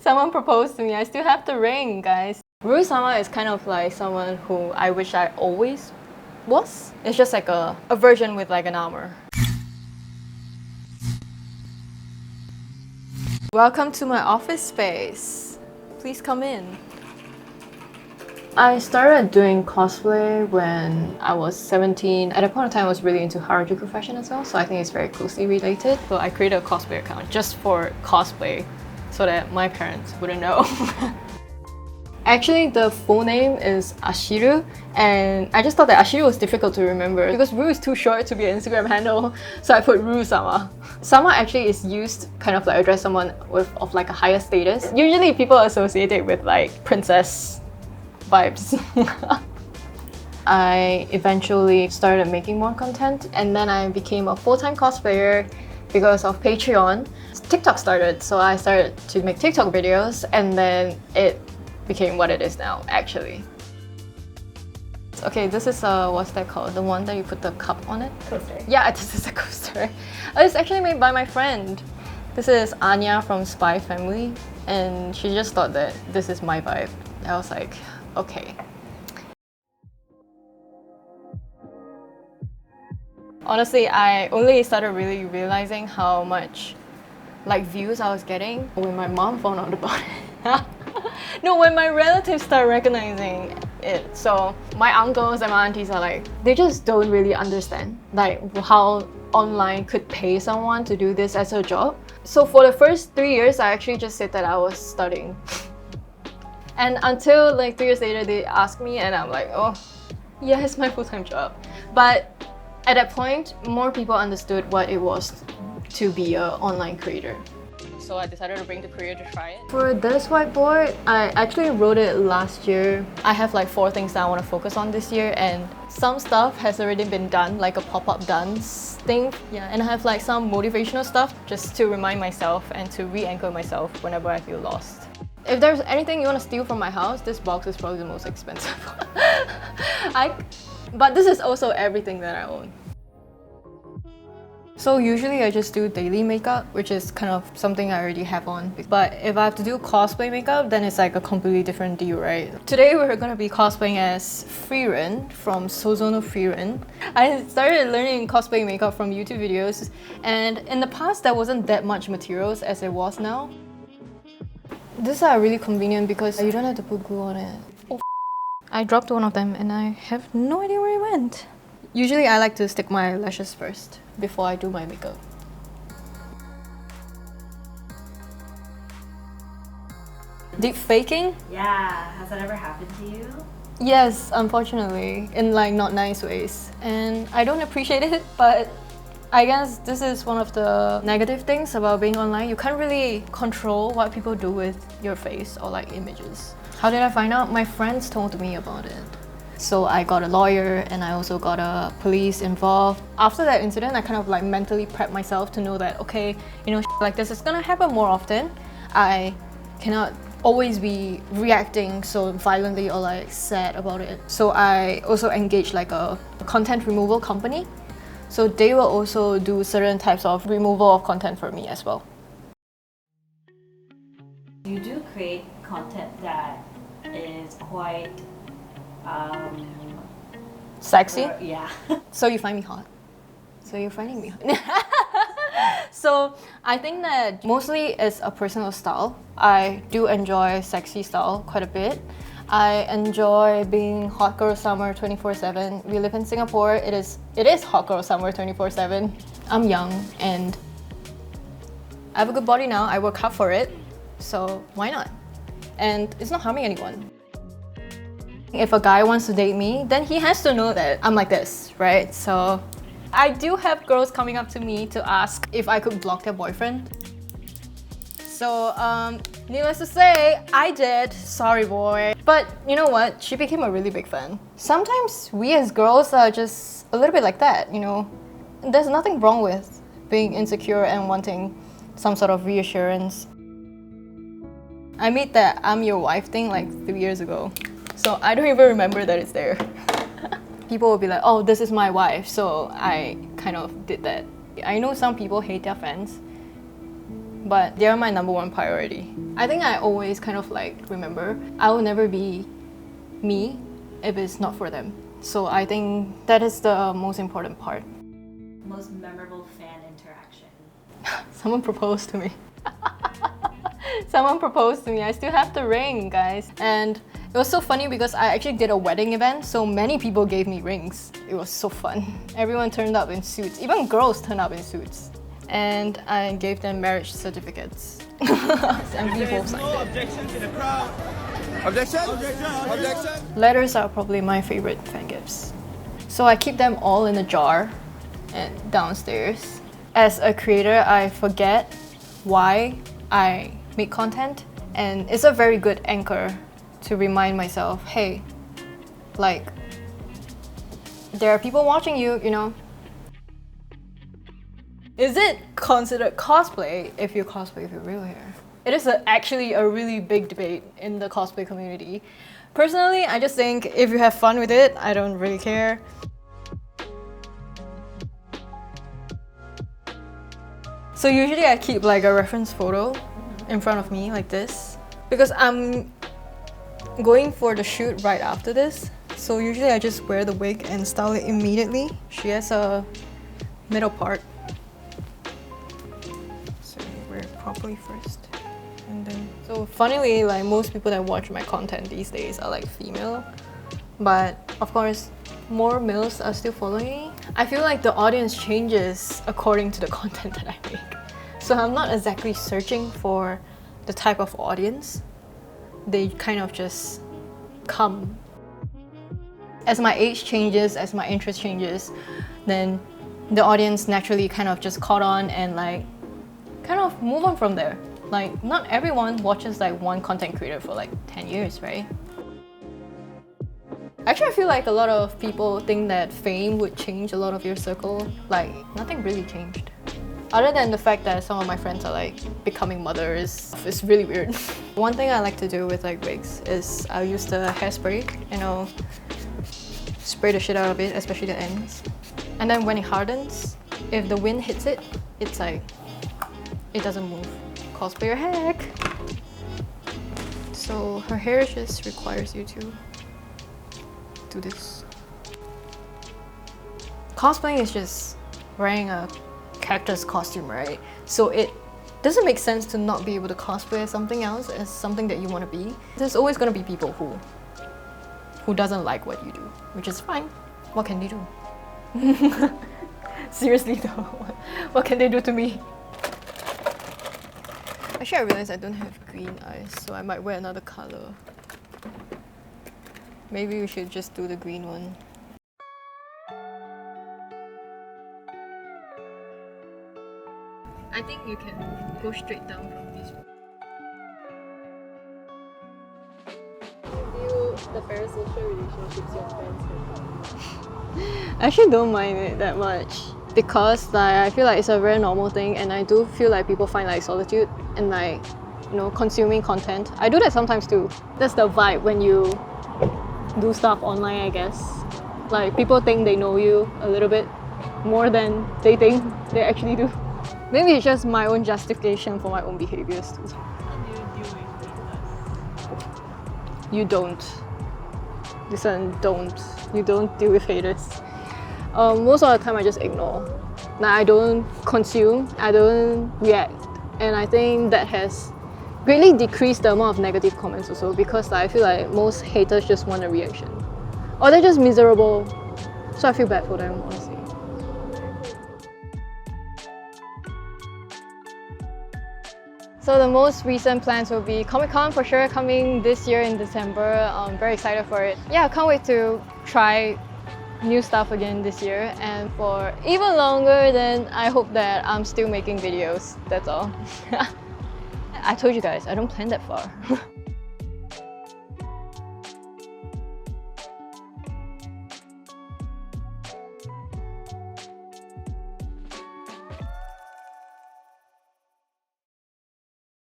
Someone proposed to me. I still have the ring, guys. Rurusama is kind of like someone who I wish I always was. It's just like a version with like an armor. Welcome to my office space. Please come in. I started doing cosplay when I was 17. At that point of time, I was really into Harajuku fashion as well, so I think it's very closely related. So I created a cosplay account just for cosplay so that my parents wouldn't know. Actually, the full name is Ashiru, and I just thought that Ashiru was difficult to remember because Ru is too short to be an Instagram handle, so I put Rurusama. Sama actually is used kind of like address someone of like a higher status. Usually people associate it with like princess vibes. I eventually started making more content, and then I became a full-time cosplayer because of Patreon. TikTok started, so I started to make TikTok videos, and then it became what it is now, actually. Okay, this is what's that called? The one that you put the cup on it? Coaster. Yeah, this is a coaster. It's actually made by my friend. This is Anya from Spy Family, and she just thought that this is my vibe. I was like, okay. Honestly, I only started really realizing how much like views I was getting when my mom found out about it. No, when my relatives start recognizing it. So my uncles and my aunties are like, they just don't really understand like how online could pay someone to do this as a job. So for the first 3 years, I actually just said that I was studying. And until like 3 years later, they asked me and I'm like, oh, yeah, it's my full-time job. But at that point, more people understood what it was to be an online creator. So I decided to bring the career to try it. For this whiteboard, I actually wrote it last year. I have like 4 things that I want to focus on this year, and some stuff has already been done, like a pop-up dance thing. Yeah, and I have like some motivational stuff just to remind myself and to re-anchor myself whenever I feel lost. If there's anything you want to steal from my house, this box is probably the most expensive. But this is also everything that I own. So usually I just do daily makeup, which is kind of something I already have on. But if I have to do cosplay makeup, then it's like a completely different deal, right? Today we're gonna be cosplaying as Frieren from Sozono Frieren. I started learning cosplay makeup from YouTube videos, and in the past there wasn't that much materials as it was now. These are really convenient because you don't have to put glue on it. Oh, I dropped one of them and I have no idea where it went. Usually I like to stick my lashes first before I do my makeup. Deepfaking? Yeah, has that ever happened to you? Yes, unfortunately, in like not nice ways. And I don't appreciate it, but I guess this is one of the negative things about being online. You can't really control what people do with your face or like images. How did I find out? My friends told me about it. So I got a lawyer and I also got a police involved. After that incident, I kind of like mentally prepped myself to know that, okay, you know, like this is gonna happen more often. I cannot always be reacting so violently or like sad about it. So I also engaged like a content removal company. So they will also do certain types of removal of content for me as well. You do create content that is quite sexy? Yeah. So you find me hot. So you're finding me hot. So I think that mostly it's a personal style. I do enjoy sexy style quite a bit. I enjoy being hot girl summer 24/7. We live in Singapore. It is hot girl summer 24/7. I'm young and I have a good body now. I work hard for it. So why not? And it's not harming anyone. If a guy wants to date me, then he has to know that I'm like this, right? So I do have girls coming up to me to ask if I could block their boyfriend. So needless to say, I did. Sorry, boy. But you know what? She became a really big fan. Sometimes we as girls are just a little bit like that, you know? There's nothing wrong with being insecure and wanting some sort of reassurance. I made that I'm your wife thing like 3 years ago. So I don't even remember that it's there. People will be like, oh, this is my wife. So I kind of did that. I know some people hate their fans. but they're my number one priority. I think I always kind of like remember I will never be me if it's not for them. So I think that is the most important part. Most memorable fan interaction. Someone proposed to me. Someone proposed to me. I still have the ring, guys. And it was so funny because I actually did a wedding event, so many people gave me rings. It was so fun. Everyone turned up in suits. Even girls turned up in suits. And I gave them marriage certificates. And we both signed it. Objections in the crowd. Objection? Objection? Letters are probably my favorite fan gifts. So I keep them all in a jar and downstairs. As a creator, I forget why I make content, and it's a very good anchor to remind myself, hey, like, there are people watching you, you know. Is it considered cosplay if you cosplay with your real hair? It is actually a really big debate in the cosplay community. Personally, I just think if you have fun with it, I don't really care. So usually I keep like a reference photo in front of me like this because I'm going for the shoot right after this. So usually I just wear the wig and style it immediately. She has a middle part. So wear it properly first. And then, so funnily, like most people that watch my content these days are like female, but of course more males are still following me. I feel like the audience changes according to the content that I make. So I'm not exactly searching for the type of audience. They kind of just come. As my age changes, as my interest changes, then the audience naturally kind of just caught on and like kind of move on from there. Like, not everyone watches like one content creator for like 10 years, right? Actually, I feel like a lot of people think that fame would change a lot of your circle. Like, nothing really changed. Other than the fact that some of my friends are like becoming mothers, it's really weird. One thing I like to do with like wigs is I'll use the hairspray and I'll spray the shit out of it, especially the ends. And then when it hardens, if the wind hits it, it's like, it doesn't move. Cosplayer hack! So her hair just requires you to do this. Cosplaying is just wearing a character's costume, right? So it doesn't make sense to not be able to cosplay as something else, as something that you want to be. There's always going to be people who doesn't like what you do, which is fine. What can they do? Seriously though, what can they do to me? Actually, I realized I don't have green eyes, so I might wear another color. Maybe we should just do the green one. I think you can go straight down from these. View the parasocial relationships your friends have. I actually don't mind it that much because like, I feel like it's a very normal thing, and I do feel like people find like solitude and like, you know, consuming content. I do that sometimes too. That's the vibe when you do stuff online, I guess. Like, people think they know you a little bit more than they think they actually do. Maybe it's just my own justification for my own behaviors too. How do you deal with haters? You don't. Listen, don't. You don't deal with haters. Most of the time I just ignore. Like, I don't consume, I don't react. And I think that has greatly decreased the amount of negative comments also, because I feel like most haters just want a reaction. Or they're just miserable. So I feel bad for them, honestly. So the most recent plans will be Comic-Con for sure, coming this year in December. I'm very excited for it. Yeah, I can't wait to try new stuff again this year, and for even longer, then I hope that I'm still making videos. That's all. I told you guys, I don't plan that far.